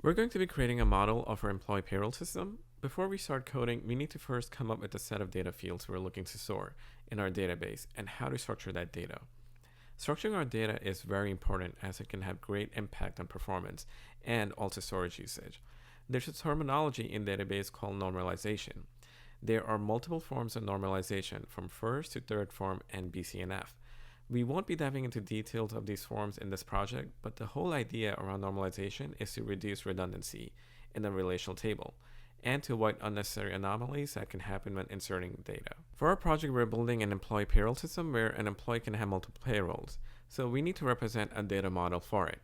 We're going to be creating a model of our employee payroll system. Before we start coding, we need to first come up with a set of data fields we're looking to store in our database and how to structure that data. Structuring our data is very important as it can have great impact on performance and also storage usage. There's a terminology in database called normalization. There are multiple forms of normalization from first to third form and BCNF. We won't be diving into details of these forms in this project, but the whole idea around normalization is to reduce redundancy in the relational table and to avoid unnecessary anomalies that can happen when inserting data. For our project, we're building an employee payroll system where an employee can have multiple payrolls, so we need to represent a data model for it.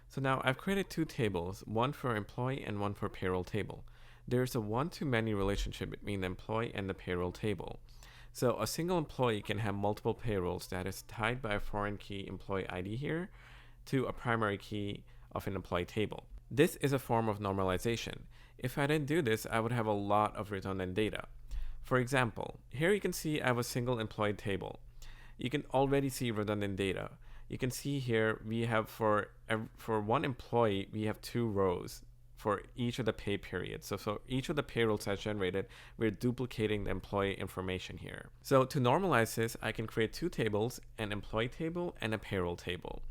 So now I've created two tables, one for employee and one for payroll table. There's a one-to-many relationship between the employee and the payroll table. So a single employee can have multiple payrolls that is tied by a foreign key employee ID here to a primary key of an employee table. This is a form of normalization. If I didn't do this, I would have a lot of redundant data. For example, here you can see I have a single employee table. You can already see redundant data. You can see here we have for one employee, we have two rows for each of the pay periods. So for each of the payrolls that's generated, we're duplicating the employee information here. So to normalize this, I can create two tables, an employee table and a payroll table.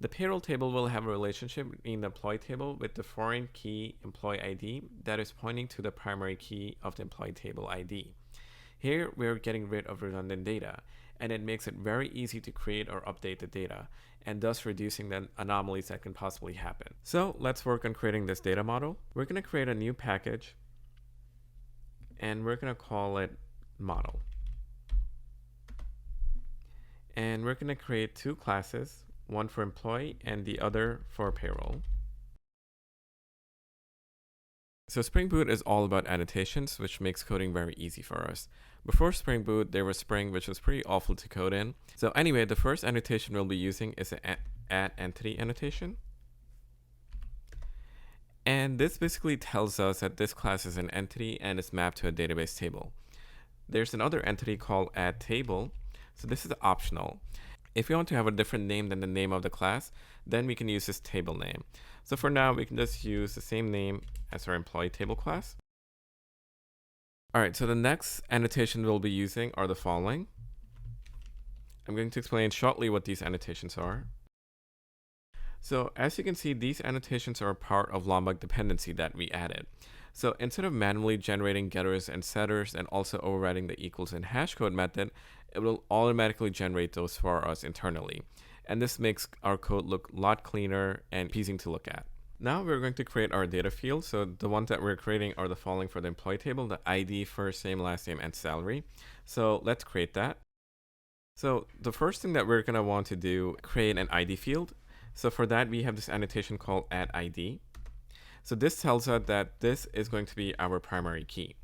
The payroll table will have a relationship between the employee table with the foreign key employee ID that is pointing to the primary key of the employee table ID. Here, we're getting rid of redundant data, and it makes it very easy to create or update the data, and thus reducing the anomalies that can possibly happen. So let's work on creating this data model. We're going to create a new package, and we're going to call it model. And we're going to create two classes, one for employee and the other for payroll. So Spring Boot is all about annotations, which makes coding very easy for us. Before Spring Boot, there was Spring, which was pretty awful to code in. So anyway, the first annotation we'll be using is an add entity annotation. And this basically tells us that this class is an entity and is mapped to a database table. There's another entity called add table. So this is optional. If you want to have a different name than the name of the class, then we can use this table name. So for now, we can just use the same name as our employee table class. All right, so the next annotation we'll be using are the following. I'm going to explain shortly what these annotations are. So as you can see, these annotations are a part of Lombok dependency that we added. So instead of manually generating getters and setters and also overriding the equals and hash code method, it will automatically generate those for us internally. And this makes our code look a lot cleaner and pleasing to look at. Now we're going to create our data fields. So the ones that we're creating are the following for the employee table: the ID, first name, last name, and salary. So let's create that. So the first thing that we're going to want to do, create an ID field. So for that, we have this annotation called add ID. So this tells us that this is going to be our primary key.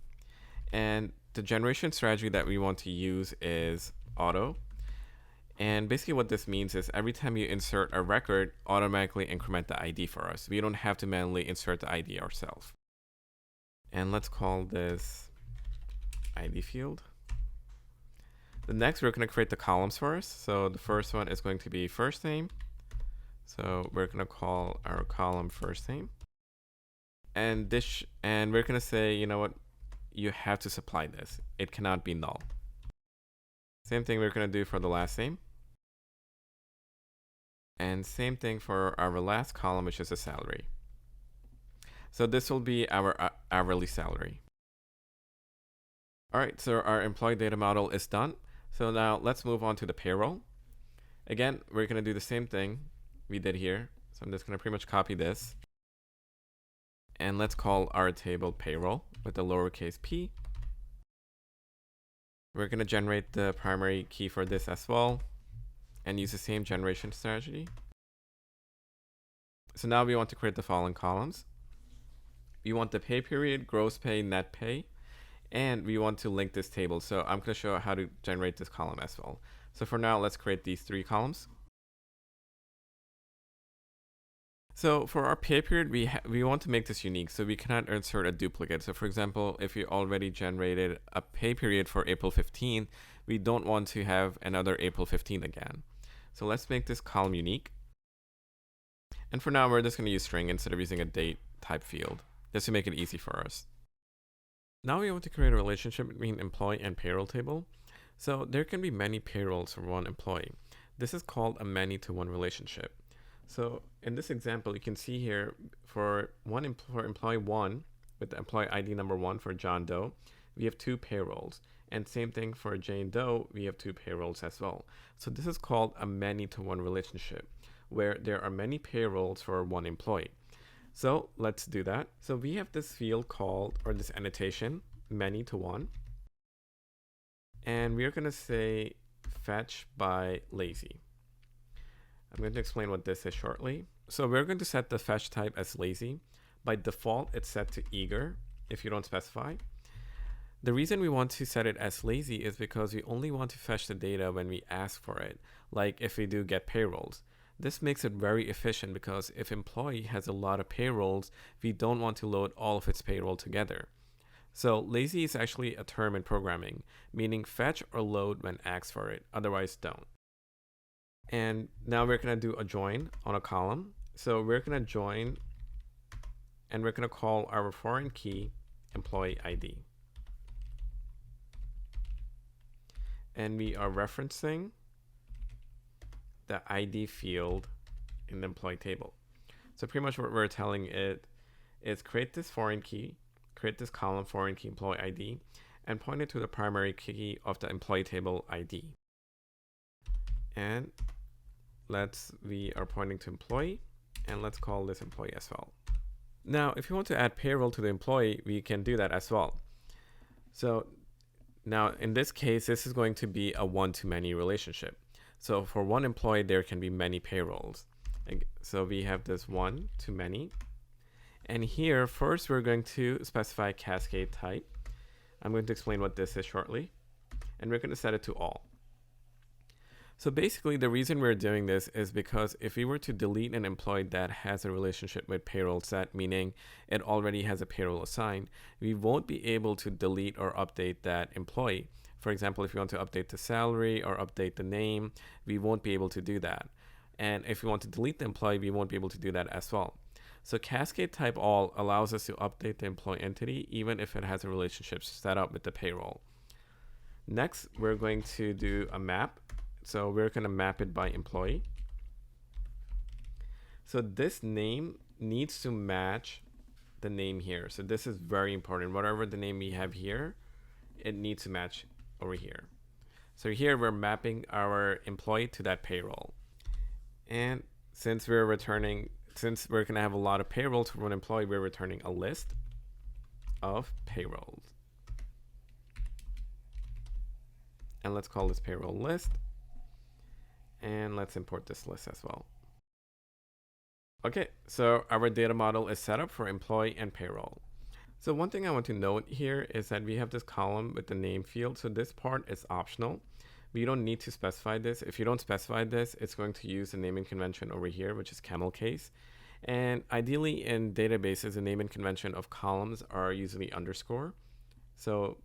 And the generation strategy that we want to use is auto. And basically what this means is every time you insert a record, automatically increment the ID for us. We don't have to manually insert the ID ourselves. And let's call this ID field. The next, we're going to create the columns for us. So the first one is going to be first name. So we're going to call our column first name. And we're going to say, you know what, you have to supply this. It cannot be null. Same thing we're going to do for the last name. And same thing for our last column, which is the salary. So this will be our hourly salary. All right, so our employee data model is done. So now let's move on to the payroll. Again, we're going to do the same thing we did here. So I'm just going to pretty much copy this. And let's call our table payroll with the lowercase p. We're going to generate the primary key for this as well and use the same generation strategy. So now we want to create the following columns. We want the pay period, gross pay, net pay, and we want to link this table. So I'm going to show how to generate this column as well. So for now, let's create these three columns. So for our pay period, we want to make this unique, so we cannot insert a duplicate. So for example, if you already generated a pay period for April 15, we don't want to have another April 15 again. So let's make this column unique. And for now, we're just going to use string instead of using a date type field, just to make it easy for us. Now we want to create a relationship between employee and payroll table. So there can be many payrolls for one employee. This is called a many-to-one relationship. So in this example, you can see here for employee 1 with the employee ID number 1 for John Doe, we have 2 payrolls. And same thing for Jane Doe, we have 2 payrolls as well. So this is called a many-to-one relationship, where there are many payrolls for one employee. So let's do that. So we have this field called, or this annotation, many-to-one. And we're going to say fetch by lazy. I'm going to explain what this is shortly. So we're going to set the fetch type as lazy. By default, it's set to eager if you don't specify. The reason we want to set it as lazy is because we only want to fetch the data when we ask for it, like if we do get payrolls. This makes it very efficient because if employee has a lot of payrolls, we don't want to load all of its payroll together. So lazy is actually a term in programming, meaning fetch or load when asked for it, otherwise don't. And now we're going to do a join on a column. So we're going to join and we're going to call our foreign key employee ID. And we are referencing the ID field in the employee table. So pretty much what we're telling it is create this foreign key, create this column foreign key employee ID, and point it to the primary key of the employee table ID. And we are pointing to employee, and let's call this employee as well. Now, if you want to add payroll to the employee, we can do that as well. So now in this case, this is going to be a one-to-many relationship. So for one employee, there can be many payrolls. So we have this one-to-many. And here, first, we're going to specify cascade type. I'm going to explain what this is shortly. And we're going to set it to all. So basically, the reason we're doing this is because if we were to delete an employee that has a relationship with payroll set, meaning it already has a payroll assigned, we won't be able to delete or update that employee. For example, if you want to update the salary or update the name, we won't be able to do that. And if we want to delete the employee, we won't be able to do that as well. So cascade type all allows us to update the employee entity even if it has a relationship set up with the payroll. Next, we're going to do a map. So we're going to map it by employee. So this name needs to match the name here. So this is very important. Whatever the name we have here, it needs to match over here. So here we're mapping our employee to that payroll. And since we're going to have a lot of payrolls for one employee, we're returning a list of payrolls. And let's call this payroll list. And let's import this list as well. Okay, so our data model is set up for employee and payroll. So one thing I want to note here is that we have this column with the name field. So this part is optional. We don't need to specify this. If you don't specify this, it's going to use the naming convention over here, which is camel case. And ideally in databases, the naming convention of columns are usually underscore. So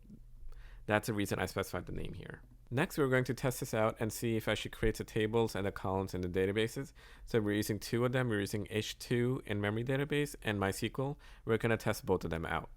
that's the reason I specified the name here. Next, we're going to test this out and see if I should create the tables and the columns in the databases. So we're using 2 of them. We're using H2 in memory database and MySQL. We're going to test both of them out.